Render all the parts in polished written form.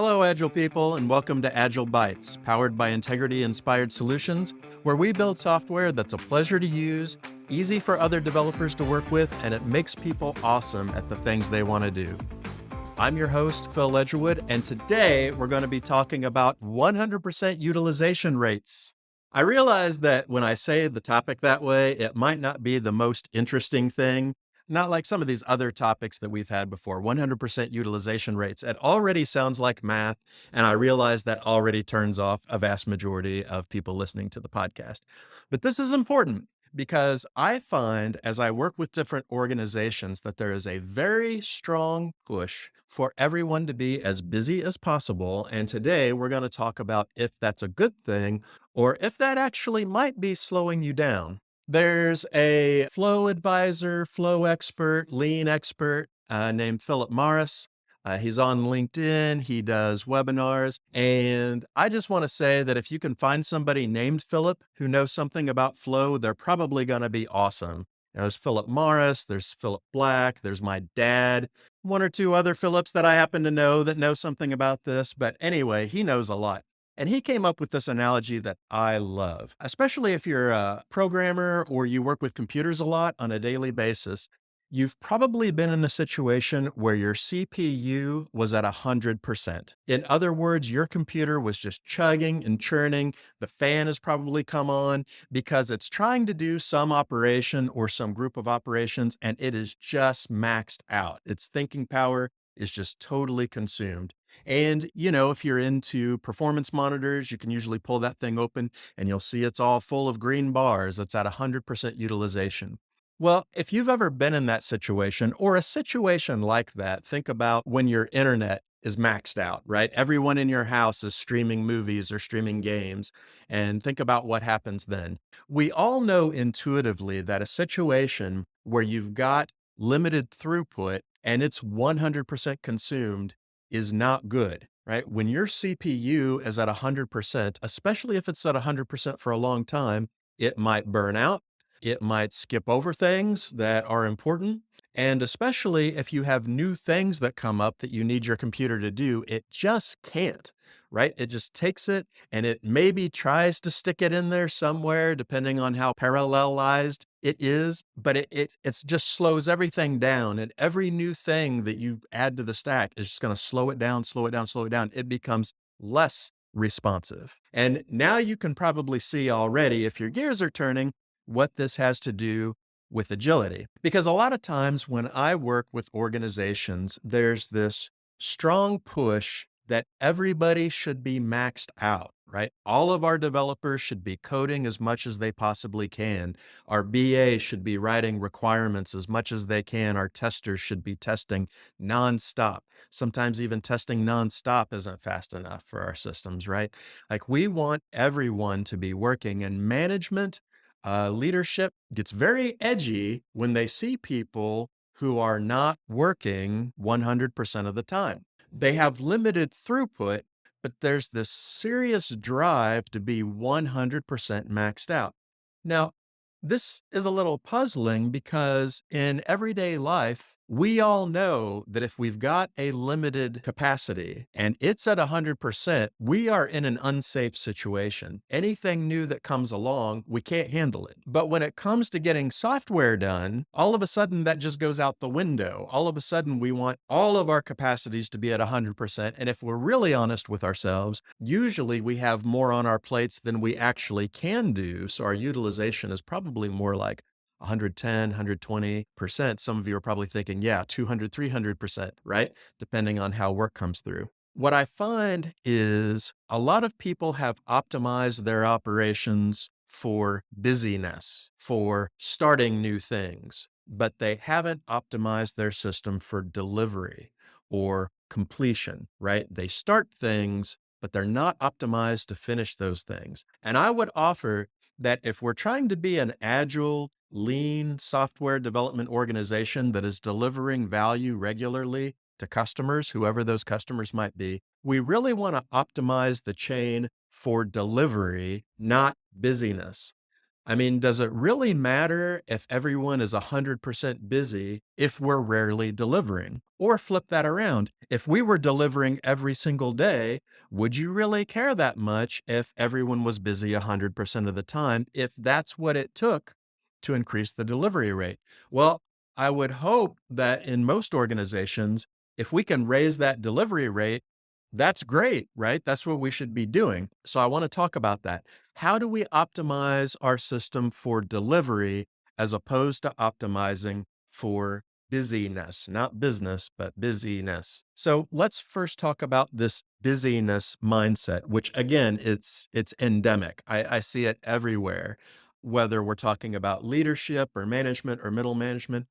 Hello, Agile people, and welcome to Agile Bytes, powered by Integrity Inspired Solutions, where we build software that's a pleasure to use, easy for other developers to work with, and it makes people awesome at the things they want to do. I'm your host, Phil Ledgerwood, and today we're going to be talking about 100% utilization rates. I realize that when I say the topic that way, it might not be the most interesting thing, not like some of these other topics that we've had before. 100% utilization rates. It already sounds like math, and I realize that already turns off a vast majority of people listening to the podcast. But this is important because I find as I work with different organizations that there is a very strong push for everyone to be as busy as possible. And today we're going to talk about if that's a good thing or if that actually might be slowing you down. There's a flow advisor, flow expert, lean expert named Philip Morris. He's on LinkedIn. He does webinars. And I just want to say that if you can find somebody named Philip who knows something about flow, they're probably going to be awesome. There's Philip Morris, there's Philip Black, there's my dad, one or two other Philips that I happen to know that know something about this. But anyway, he knows a lot. And he came up with this analogy that I love, especially if you're a programmer or you work with computers a lot on a daily basis. You've probably been in a situation where your CPU was at 100%. In other words, your computer was just chugging and churning. The fan has probably come on because it's trying to do some operation or some group of operations, and it is just maxed out. Its thinking power is just totally consumed. And, if you're into performance monitors, you can usually pull that thing open and you'll see it's all full of green bars. It's at 100% utilization. Well, if you've ever been in that situation or a situation like that, think about when your internet is maxed out, right? Everyone in your house is streaming movies or streaming games, and think about what happens then. We all know intuitively that a situation where you've got limited throughput and it's 100% consumed is not good, right? When your CPU is at 100%, especially if it's at 100% for a long time, it might burn out. It might skip over things that are important. And especially if you have new things that come up that you need your computer to do, it just can't, right? It just takes it and it maybe tries to stick it in there somewhere, depending on how parallelized it is, but it's just slows everything down. And every new thing that you add to the stack is just going to slow it down, slow it down, slow it down. It becomes less responsive. And now you can probably see already, if your gears are turning, what this has to do with agility. Because a lot of times when I work with organizations, there's this strong push that everybody should be maxed out, right? All of our developers should be coding as much as they possibly can. Our BA should be writing requirements as much as they can. Our testers should be testing nonstop. Sometimes even testing nonstop isn't fast enough for our systems, right? Like we want everyone to be working, and management leadership gets very edgy when they see people who are not working 100% of the time. They have limited throughput, but there's this serious drive to be 100% maxed out. Now, this is a little puzzling because in everyday life, we all know that if we've got a limited capacity and it's at 100%, we are in an unsafe situation. Anything new that comes along, we can't handle it. But when it comes to getting software done, all of a sudden that just goes out the window. All of a sudden we want all of our capacities to be at 100%. And if we're really honest with ourselves, usually we have more on our plates than we actually can do. So our utilization is probably more like 110, 120%. Some of you are probably thinking, yeah, 200, 300%, right? Depending on how work comes through. What I find is a lot of people have optimized their operations for busyness, for starting new things, but they haven't optimized their system for delivery or completion, right? They start things, but they're not optimized to finish those things. And I would offer that if we're trying to be an agile, lean software development organization that is delivering value regularly to customers, whoever those customers might be, we really want to optimize the chain for delivery, not busyness. I mean, does it really matter if everyone is 100% busy if we're rarely delivering? Or flip that around. If we were delivering every single day, would you really care that much if everyone was busy 100% of the time, if that's what it took to increase the delivery rate? Well, I would hope that in most organizations, if we can raise that delivery rate, that's great, right? That's what we should be doing. So I want to talk about that. How do we optimize our system for delivery as opposed to optimizing for busyness? Not business, but busyness. So let's first talk about this busyness mindset, which again, it's endemic. I see it everywhere, whether we're talking about leadership or management or middle management,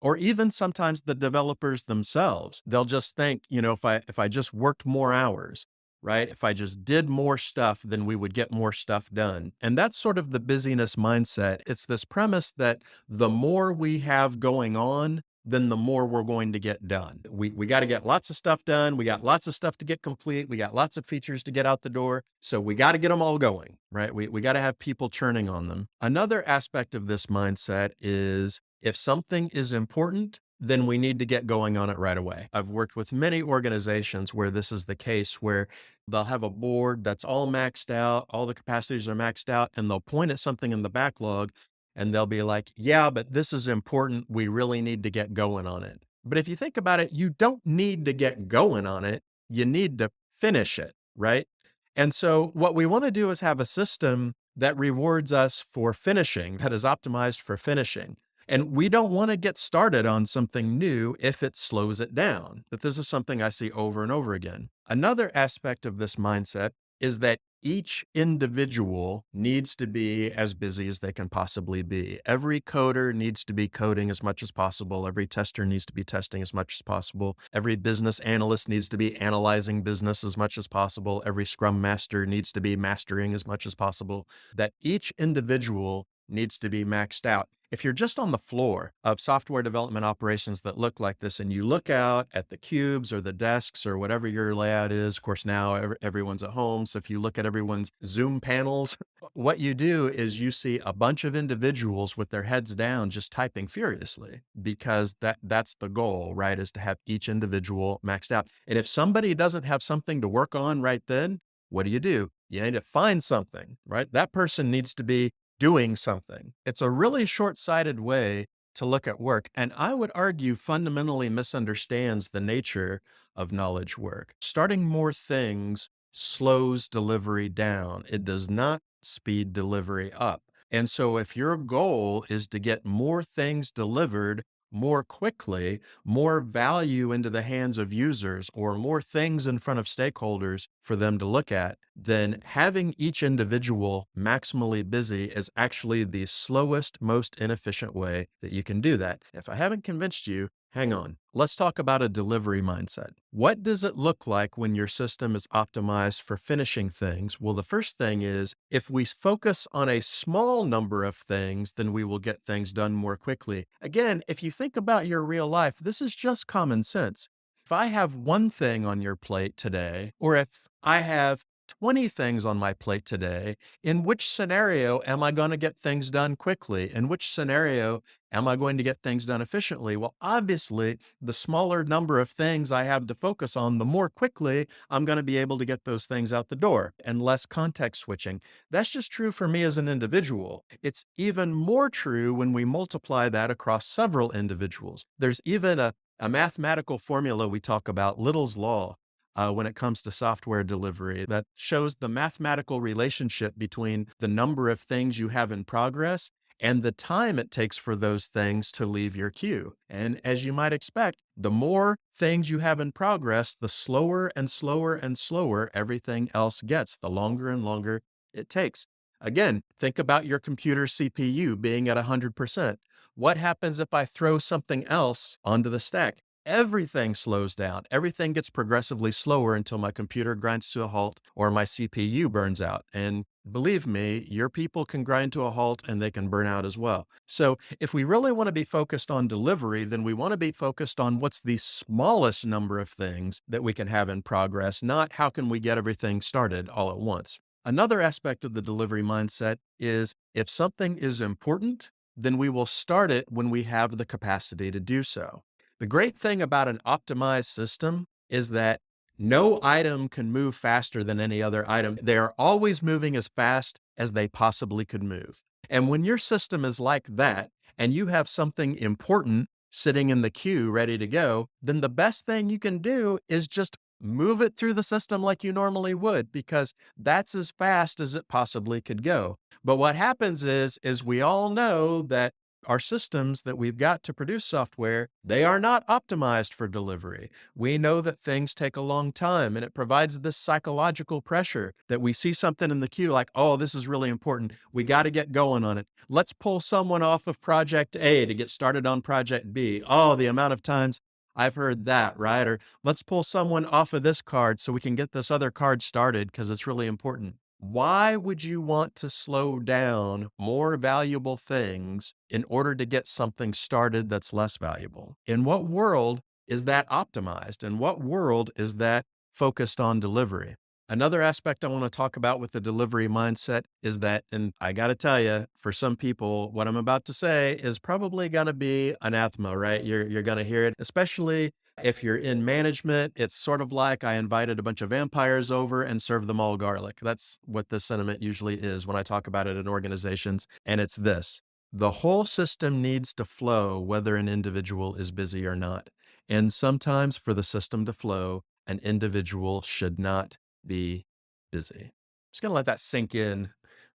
or even sometimes the developers themselves. They'll just think, if I just worked more hours, right? If I just did more stuff, then we would get more stuff done. And that's sort of the busyness mindset. It's this premise that the more we have going on, then the more we're going to get done. We got to get lots of stuff done. We got lots of stuff to get complete. We got lots of features to get out the door. So we got to get them all going, right? We got to have people churning on them. Another aspect of this mindset is if something is important, then we need to get going on it right away. I've worked with many organizations where this is the case, where they'll have a board that's all maxed out, all the capacities are maxed out, and they'll point at something in the backlog and they'll be like, yeah, but this is important. We really need to get going on it. But if you think about it, you don't need to get going on it. You need to finish it, right? And so what we want to do is have a system that rewards us for finishing, that is optimized for finishing. And we don't want to get started on something new if it slows it down. That this is something I see over and over again. Another aspect of this mindset is that each individual needs to be as busy as they can possibly be. Every coder needs to be coding as much as possible. Every tester needs to be testing as much as possible. Every business analyst needs to be analyzing business as much as possible. Every scrum master needs to be mastering as much as possible. That each individual needs to be maxed out. If you're just on the floor of software development operations that look like this, and you look out at the cubes or the desks or whatever your layout is, of course, now everyone's at home. So if you look at everyone's Zoom panels, what you do is you see a bunch of individuals with their heads down, just typing furiously, because that's the goal, right? Is to have each individual maxed out. And if somebody doesn't have something to work on right then, what do? You need to find something, right? That person needs to be doing something. It's a really short-sighted way to look at work, and I would argue fundamentally misunderstands the nature of knowledge work. Starting more things slows delivery down. It does not speed delivery up. And so if your goal is to get more things delivered more quickly, more value into the hands of users, or more things in front of stakeholders for them to look at, then having each individual maximally busy is actually the slowest, most inefficient way that you can do that. If I haven't convinced you, hang on. Let's talk about a delivery mindset. What does it look like when your system is optimized for finishing things? Well, the first thing is if we focus on a small number of things, then we will get things done more quickly. Again, if you think about your real life, this is just common sense. If I have one thing on your plate today, or if I have 20 things on my plate today, in which scenario am I going to get things done quickly? In which scenario am I going to get things done efficiently? Well, obviously, the smaller number of things I have to focus on, the more quickly I'm going to be able to get those things out the door, and less context switching. That's just true for me as an individual. It's even more true when we multiply that across several individuals. There's even a mathematical formula we talk about, Little's Law, when it comes to software delivery, that shows the mathematical relationship between the number of things you have in progress and the time it takes for those things to leave your queue. And as you might expect, the more things you have in progress, the slower and slower and slower everything else gets, the longer and longer it takes. Again, think about your computer CPU being at 100%. What happens if I throw something else onto the stack? Everything slows down. Everything gets progressively slower until my computer grinds to a halt or my CPU burns out. And believe me, your people can grind to a halt and they can burn out as well. So if we really want to be focused on delivery, then we want to be focused on what's the smallest number of things that we can have in progress, not how can we get everything started all at once. Another aspect of the delivery mindset is if something is important, then we will start it when we have the capacity to do so. The great thing about an optimized system is that no item can move faster than any other item. They are always moving as fast as they possibly could move. And when your system is like that, and you have something important sitting in the queue ready to go, then the best thing you can do is just move it through the system like you normally would, because that's as fast as it possibly could go. But what happens is we all know that our systems that we've got to produce software, they are not optimized for delivery. We know that things take a long time, and it provides this psychological pressure that we see something in the queue like, oh, this is really important. We got to get going on it. Let's pull someone off of project A to get started on project B. Oh, the amount of times I've heard that, right? Or let's pull someone off of this card so we can get this other card started because it's really important. Why would you want to slow down more valuable things in order to get something started that's less valuable? In what world is that optimized? In what world is that focused on delivery? Another aspect I want to talk about with the delivery mindset is that, and I got to tell you, for some people, what I'm about to say is probably going to be anathema, right? You're going to hear it, especially if you're in management. It's sort of like I invited a bunch of vampires over and served them all garlic. That's what this sentiment usually is when I talk about it in organizations. And it's this: the whole system needs to flow, whether an individual is busy or not. And sometimes for the system to flow, an individual should not be busy. Just going to let that sink in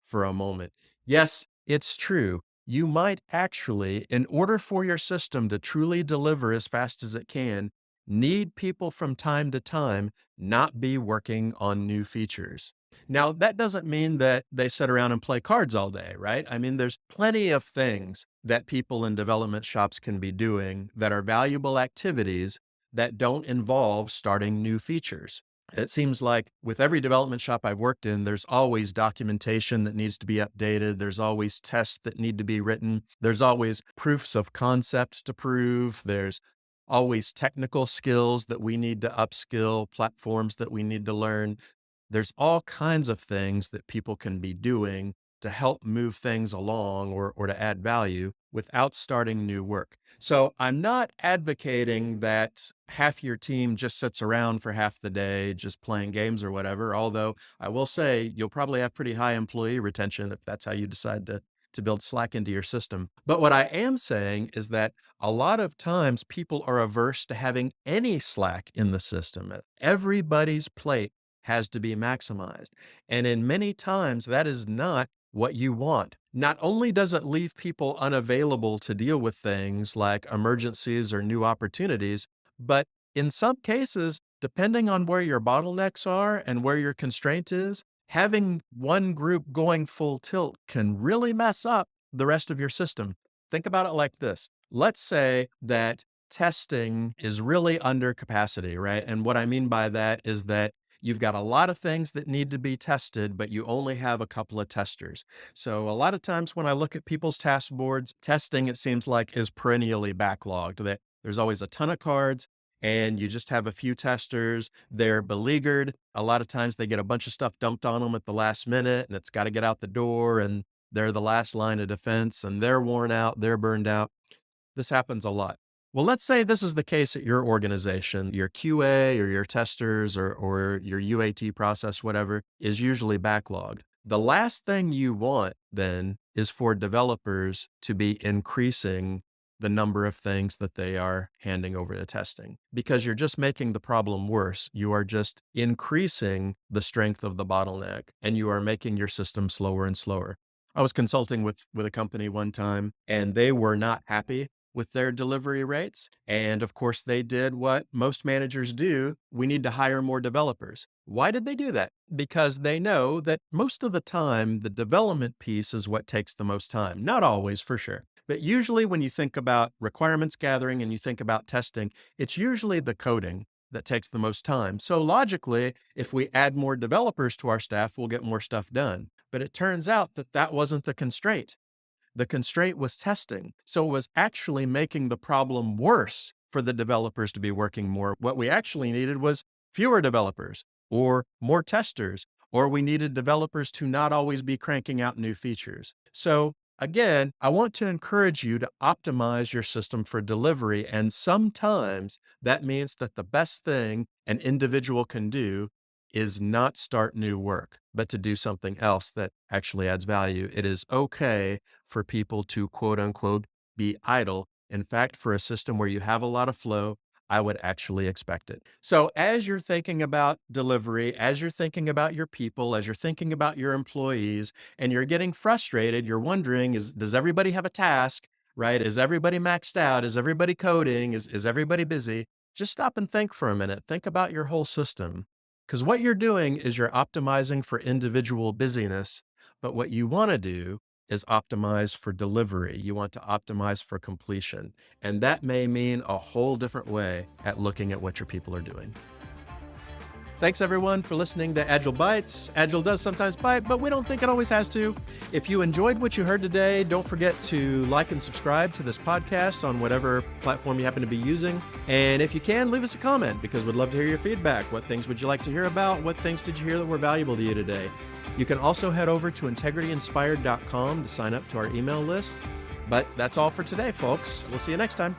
for a moment. Yes, it's true. You might actually, in order for your system to truly deliver as fast as it can, need people from time to time not be working on new features. Now, that doesn't mean that they sit around and play cards all day, right? I mean, there's plenty of things that people in development shops can be doing that are valuable activities that don't involve starting new features. It seems like with every development shop I've worked in, there's always documentation that needs to be updated. There's always tests that need to be written. There's always proofs of concept to prove. There's always technical skills that we need to upskill, platforms that we need to learn. There's all kinds of things that people can be doing to help move things along or to add value without starting new work. So I'm not advocating that half your team just sits around for half the day just playing games or whatever, although I will say you'll probably have pretty high employee retention if that's how you decide to build Slack into your system. But what I am saying is that a lot of times people are averse to having any Slack in the system. Everybody's plate has to be maximized. And in many times, that is not what you want. Not only does it leave people unavailable to deal with things like emergencies or new opportunities, but in some cases, depending on where your bottlenecks are and where your constraint is, having one group going full tilt can really mess up the rest of your system. Think about it like this. Let's say that testing is really under capacity, right? And what I mean by that is that you've got a lot of things that need to be tested, but you only have a couple of testers. So a lot of times when I look at people's task boards, testing, it seems like, is perennially backlogged. That there's always a ton of cards and you just have a few testers. They're beleaguered. A lot of times they get a bunch of stuff dumped on them at the last minute and it's got to get out the door, and they're the last line of defense and they're worn out, they're burned out. This happens a lot. Well, let's say this is the case at your organization. Your QA or your testers or your UAT process, whatever, is usually backlogged. The last thing you want then is for developers to be increasing the number of things that they are handing over to testing, because you're just making the problem worse. You are just increasing the strength of the bottleneck and you are making your system slower and slower. I was consulting with a company one time and they were not happy with their delivery rates. And of course, they did what most managers do. We need to hire more developers. Why did they do that? Because they know that most of the time, the development piece is what takes the most time. Not always, for sure. But usually, when you think about requirements gathering and you think about testing, it's usually the coding that takes the most time. So logically, if we add more developers to our staff, we'll get more stuff done. But it turns out that that wasn't the constraint. The constraint was testing. So it was actually making the problem worse for the developers to be working more. What we actually needed was fewer developers or more testers or we needed developers to not always be cranking out new features. So again, I want to encourage you to optimize your system for delivery. And sometimes that means that the best thing an individual can do is not start new work, but to do something else that actually adds value. It is okay for people to quote unquote be idle. In fact, for a system where you have a lot of flow, I would actually expect it. So, as you're thinking about delivery, as you're thinking about your people, as you're thinking about your employees, and you're getting frustrated, you're wondering, does everybody have a task, right? Is everybody maxed out? Is everybody coding? Is everybody busy? Just stop and think for a minute. Think about your whole system. Because what you're doing is you're optimizing for individual busyness, but what you want to do is optimize for delivery. You want to optimize for completion. And that may mean a whole different way at looking at what your people are doing. Thanks everyone for listening to Agile Bites. Agile does sometimes bite, but we don't think it always has to. If you enjoyed what you heard today, don't forget to like and subscribe to this podcast on whatever platform you happen to be using. And if you can, leave us a comment because we'd love to hear your feedback. What things would you like to hear about? What things did you hear that were valuable to you today? You can also head over to integrityinspired.com to sign up to our email list. But that's all for today, folks. We'll see you next time.